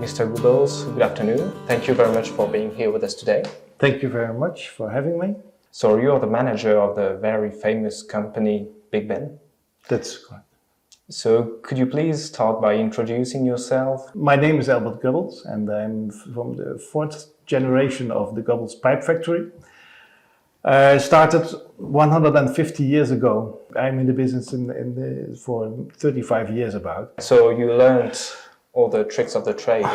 Mr. Gubbels, good afternoon. Thank you very much for being here with us today. Thank you very much for having me. So you're the manager of the very famous company Big Ben. That's correct. So could you please start by introducing yourself? My name is Elbert Gubbels and I'm from the fourth generation of the Gubbels Pipe Factory. I started 150 years ago. I'm in the business for 35 years about. So you learned all the tricks of the trade.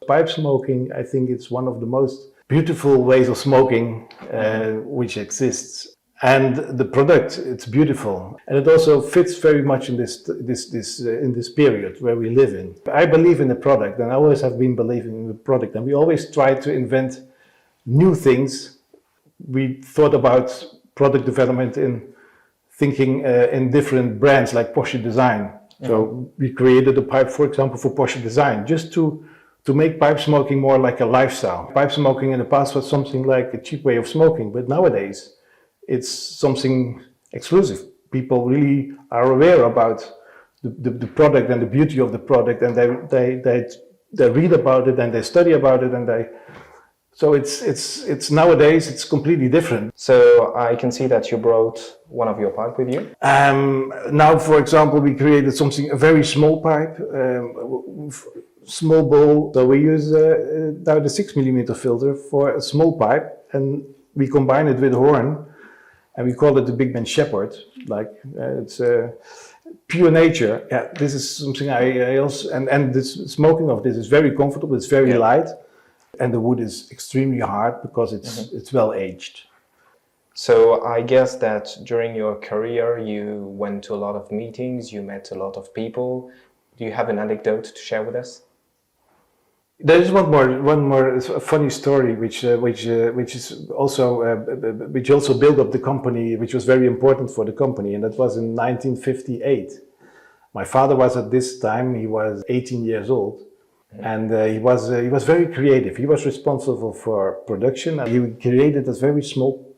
Pipe smoking, I think it's one of the most beautiful ways of smoking which exists. And the product, it's beautiful. And it also fits very much in this period where we live in. I believe in the product, and I always have been believing in the product. And we always try to invent new things. We thought about product development in thinking in different brands like Porsche Design. So we created a pipe, for example, for Porsche Design, just to make pipe smoking more like a lifestyle. Pipe smoking in the past was something like a cheap way of smoking, but nowadays it's something exclusive. People really are aware about the product and the beauty of the product, and they read about it and they study about it, and so it's nowadays it's completely different. So I can see that you brought one of your pipe with you. Now, for example, we created a very small pipe, small bowl. So we use now the 6mm filter for a small pipe, and we combine it with horn, and we call it the Big Ben Shepherd. Like it's pure nature. Yeah, this is something I also and this smoking of this is very comfortable. It's very light. And the wood is extremely hard because it's well aged. So I guess that during your career you went to a lot of meetings, you met a lot of people. Do you have an anecdote to share with us? There is one more funny story which also built up the company, which was very important for the company, and that was in 1958. My father was at this time, he was 18 years old. And he was very creative. He was responsible for production. He created a very small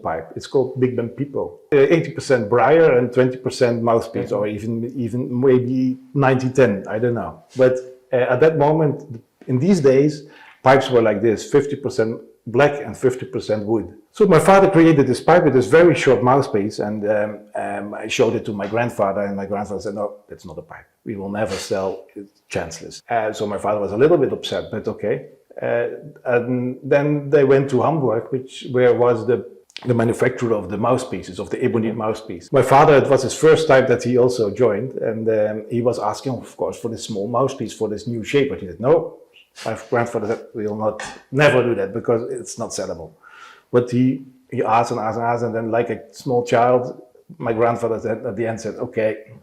pipe. It's called Big Ben People. 80% bruyère and 20% mouthpiece, or even maybe 90-10. I don't know. But at that moment, in these days, pipes were like this: 50% black and 50% wood. So my father created this pipe with this very short mouthpiece, and I showed it to my grandfather, and my grandfather said, "No, that's not a pipe. We will never sell it, chanceless." So my father was a little bit upset, but okay. And then they went to Hamburg, where was the manufacturer of the mouthpieces, of the ebony mouthpiece. My father, it was his first time that he also joined, and he was asking, of course, for this small mouthpiece, for this new shape, but he said, "No." My grandfather said, "We will never do that because it's not sellable." But he asked and asked and asked, and then, like a small child, my grandfather said, at the end said, "Okay,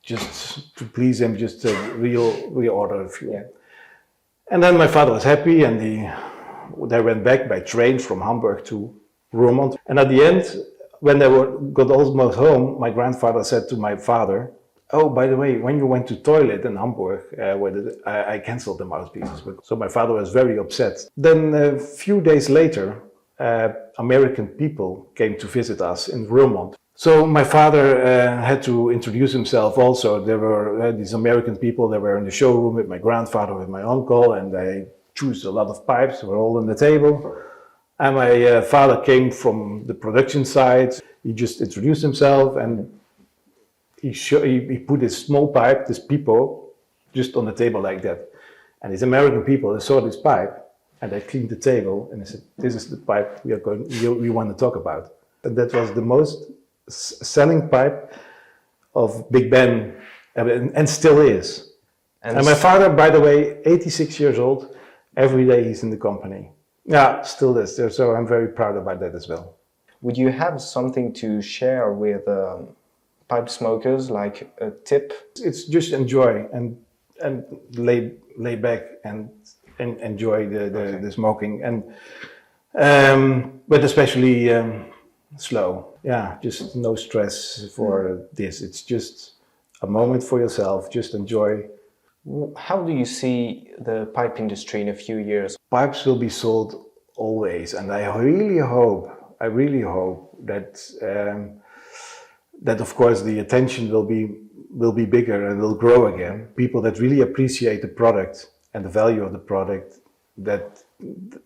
just to please him, just reorder a few." And then my father was happy, and they went back by train from Hamburg to Roermond. And at the end, when they got almost home, my grandfather said to my father, "Oh, by the way, when you went to toilet in Hamburg, I canceled the mouthpieces." So my father was very upset. Then a few days later, American people came to visit us in Roermond. So my father had to introduce himself also. There were these American people, they were in the showroom with my grandfather, with my uncle, and they chose a lot of pipes, they were all on the table. And my father came from the production side. He just introduced himself, and he put this small pipe, this pipo, just on the table like that. And these American people, they saw this pipe, and they cleaned the table, and they said, "This is the pipe we want to talk about." And that was the most selling pipe of Big Ben, and still is. And my father, by the way, 86 years old, every day he's in the company. Yeah, still is there, so I'm very proud about that as well. Would you have something to share with pipe smokers, like a tip? It's just enjoy and lay back and enjoy the smoking, and but especially slow. Yeah, just no stress for this. It's just a moment for yourself. Just enjoy. How do you see the pipe industry in a few years? Pipes will be sold always, and I really hope that that of course the attention will be will be bigger and will grow again. People that really appreciate the product and the value of the product, that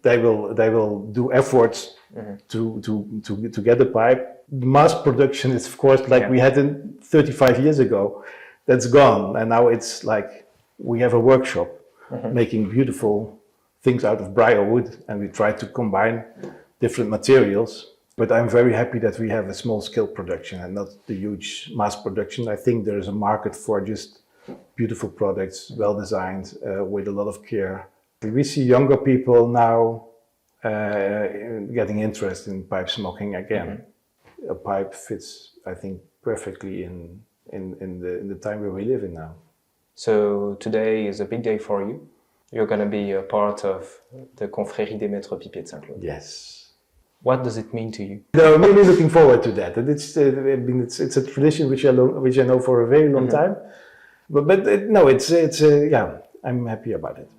they will do efforts to get the pipe. Mass production is, of course, like we had in 35 years ago. That's gone, and now it's like we have a workshop making beautiful things out of briar wood, and we try to combine different materials. But I'm very happy that we have a small scale production and not the huge mass production. I think there is a market for just beautiful products, well designed, with a lot of care. We see younger people now getting interested in pipe smoking again. A pipe fits, I think, perfectly in the time where we live in now. So today is a big day for you. You're going to be a part of the Confrérie des Maîtres Pipiers de Saint-Claude. Yes. What does it mean to you? No, I'm really looking forward to that. And it's a tradition which I know for a very long time. But I'm happy about it.